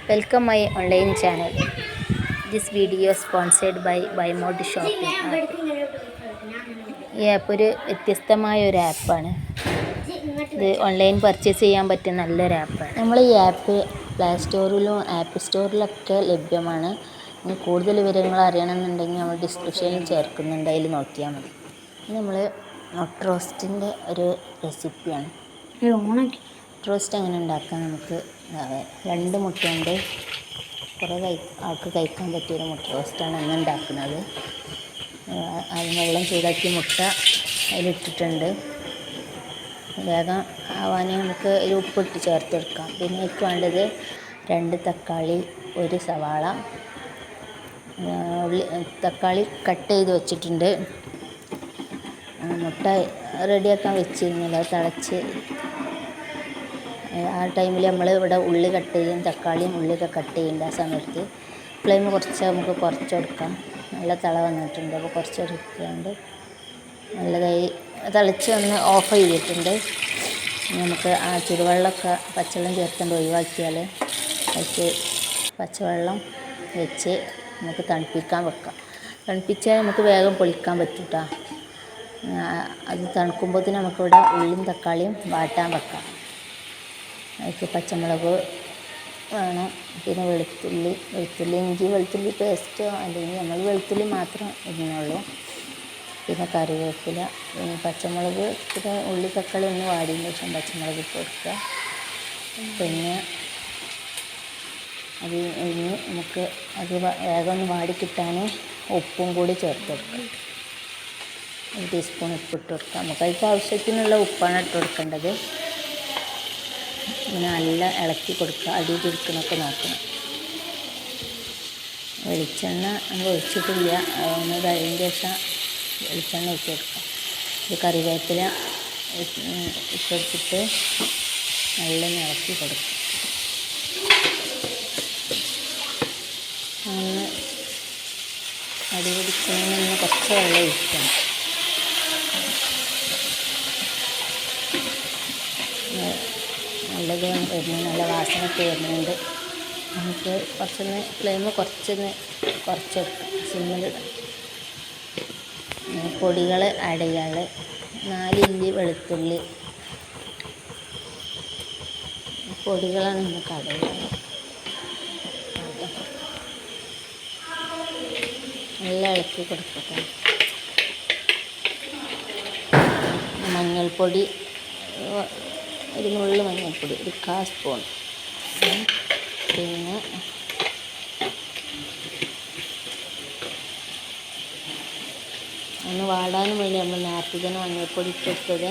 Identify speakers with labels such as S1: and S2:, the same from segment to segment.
S1: Welcome my online channel. This video is sponsored by Mode Shopping app. ഈ app ഒരു വ്യത്യസ്തമായ ഒരു ആപ്പാണ്. ഇത് ഓൺലൈൻ പർച്ചേസ് ചെയ്യാൻ പറ്റിയ നല്ലൊരു ആപ്പാണ്. നമ്മൾ ഈ ആപ്പ് പ്ലേ സ്റ്റോറിലും ആപ്പ് സ്റ്റോറിലൊക്കെ ലഭ്യമാണ്. ഇനി കൂടുതൽ വിവരങ്ങൾ അറിയണമെന്നുണ്ടെങ്കിൽ നമ്മൾ ഡിസ്ക്രിപ്ഷനിൽ ചേർക്കുന്നുണ്ട്, അതിൽ നോക്കിയാൽ മതി. നമ്മൾ മുട്ട റോസ്റ്റിൻ്റെ ഒരു റെസിപ്പിയാണ്. റോസ്റ്റ് എങ്ങനെ ഉണ്ടാക്കാം നമുക്ക്. 2 മുട്ടയുണ്ട്. കുറേ ആൾക്ക് കഴിക്കാൻ പറ്റിയൊരു മുട്ട റോസ്റ്റാണ് ഇന്ന് ഉണ്ടാക്കുന്നത്. അത് വെള്ളം ചൂടാക്കി മുട്ട അതിലിട്ടിട്ടുണ്ട്. വേഗം ആവാൻ നമുക്ക് ഒരു ഉപ്പിട്ട് ചേർത്തെടുക്കാം. പിന്നെ എനിക്ക് വേണ്ടത് 2 തക്കാളി, 1 സവാള, തക്കാളി കട്ട് ചെയ്ത് വെച്ചിട്ടുണ്ട്. മുട്ട റെഡിയാക്കാൻ വെച്ചിരുന്നില്ല, തിളച്ച് ആ ടൈമിൽ നമ്മൾ ഇവിടെ ഉള്ളി കട്ട് ചെയ്യും, തക്കാളിയും ഉള്ളിയൊക്കെ കട്ട് ചെയ്യേണ്ട. ആ സമയത്ത് ഫ്ലെയിം നമുക്ക് കുറച്ച് കൊടുക്കാം. നല്ല തിള വന്നിട്ടുണ്ട്, അപ്പോൾ കുറച്ച് എടുക്കാണ്ട് നല്ലതായി തിളച്ച് ഒന്ന് ഓഫ് ചെയ്തിട്ടുണ്ട്. നമുക്ക് ആ ചുടുവെള്ളമൊക്കെ പച്ചവെള്ളം ചേർത്തുകൊണ്ട് ഒഴിവാക്കിയാൽ അതിൽ പച്ചവെള്ളം വെച്ച് നമുക്ക് തണുപ്പിക്കാൻ വെക്കാം. തണുപ്പിച്ചാൽ നമുക്ക് വേഗം പൊളിക്കാൻ പറ്റും കേട്ടോ. അത് തണുക്കുമ്പോഴത്തേന് നമുക്കിവിടെ ഉള്ളിയും തക്കാളിയും വാട്ടാൻ വെക്കാം. അതിലേക്ക് പച്ചമുളക് വേണം, പിന്നെ വെളുത്തുള്ളി, ഇഞ്ചി വെളുത്തുള്ളി പേസ്റ്റോ അല്ലെങ്കിൽ നമ്മൾ വെളുത്തുള്ളി മാത്രം ഇടുന്നുള്ളൂ. പിന്നെ കറിവേപ്പില, പിന്നെ പച്ചമുളക്, പിന്നെ ഉള്ളി തക്കാളി ഒന്ന് വാടിയതിന് ശേഷം പച്ചമുളക് ഇട്ട് കൊടുക്കുക. പിന്നെ അത് കഴിഞ്ഞ് നമുക്ക് അത് വേഗം ഒന്ന് വാടി കിട്ടാൻ ഉപ്പും കൂടി ചേർത്ത് കൊടുക്കുക. 1 ടീസ്പൂൺ ഉപ്പിട്ട് കൊടുക്കുക. നമുക്ക് അതിൻ്റെ ആവശ്യത്തിനുള്ള ഉപ്പാണ് ഇട്ട് കൊടുക്കേണ്ടത്. ഇങ്ങനെ നല്ല ഇളക്കി കൊടുക്കുക, അടി പിടിക്കണമൊക്കെ നോക്കണം. വെളിച്ചെണ്ണ നമ്മൾ ഒഴിച്ചിട്ടില്ല, ഒന്ന് കഴിഞ്ഞ ശേഷം വെളിച്ചെണ്ണ ഒഴിച്ച് കൊടുക്കുക. ഇത് കറിവേപ്പില ഇട്ടെടുത്തിട്ട് നല്ല ഇളക്കി കൊടുക്കുക. ഒന്ന് അടി പിടിക്കുന്നതിന് കുറച്ച് വെള്ളം ഒഴിക്കണം. നല്ലത് വരുന്നു, നല്ല വാസനയൊക്കെ വരുന്നുണ്ട്. നമുക്ക് കുറച്ചൊന്ന് ഫ്ലെയിം കുറച്ചെടുക്കാം, സിമ്മിലിടാം. പൊടികൾ ആഡ് ചെയ്യാനുള്ള 4 ഇല്ലി വെളുത്തുള്ളി പൊടികളാണ് നമുക്ക് ആഡ് ചെയ്യുന്നത്. നല്ല ഇളക്കി കൊടുക്കട്ടെ. മഞ്ഞൾപ്പൊടി, 1 നുള്ള് മഞ്ഞൾപ്പൊടി, 1/4 സ്പൂൺ. പിന്നെ ഒന്ന് വാടാനും വേണ്ടി നമ്മൾ നേരത്തെ തന്നെ മഞ്ഞൾപ്പൊടി ഇട്ടെടുത്തത്.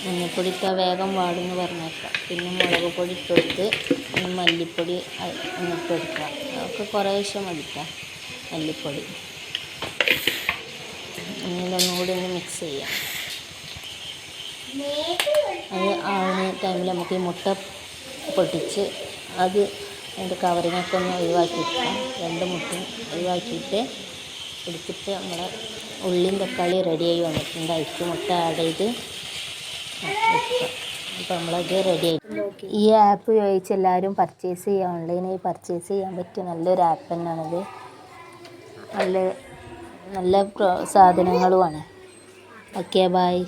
S1: മഞ്ഞൾപ്പൊടി ഇട്ടാൽ വേഗം വാടുമെന്ന് പറഞ്ഞേക്കാം. പിന്നെ മുളക് പൊടി ഇട്ടെടുത്ത്, ഒന്ന് മല്ലിപ്പൊടി ഇട്ട് കൊടുക്കുക. അതൊക്കെ കുറേശ്ശെ മതിക്കാം മല്ലിപ്പൊടി. ഇതൊന്നുകൂടി ഒന്ന് മിക്സ് ചെയ്യാം. അത് ആവുന്ന ടൈമിൽ നമുക്ക് ഈ മുട്ട പൊട്ടിച്ച് അത് അതിൻ്റെ കവറിങ്ങൊക്കെ ഒന്ന് ഒഴിവാക്കിയെടുക്കാം. 2 മുട്ടയും ഒഴിവാക്കിയിട്ട് എടുത്തിട്ട് നമ്മളെ ഉള്ളിയും തക്കാളിയും റെഡിയായി വന്നിട്ടുണ്ട്. അതിലേക്ക് മുട്ട ആഡ് ചെയ്ത് വെക്കുക. അപ്പോൾ നമ്മളത് റെഡിയായി. ഈ ആപ്പ് ഉപയോഗിച്ച് എല്ലാവരും പർച്ചേസ് ചെയ്യുക, ഓൺലൈനായി പർച്ചേസ് ചെയ്യാൻ പറ്റിയ നല്ലൊരു ആപ്പ് തന്നെയാണിത്. നല്ല സാധനങ്ങളുമാണ്. Okay, by.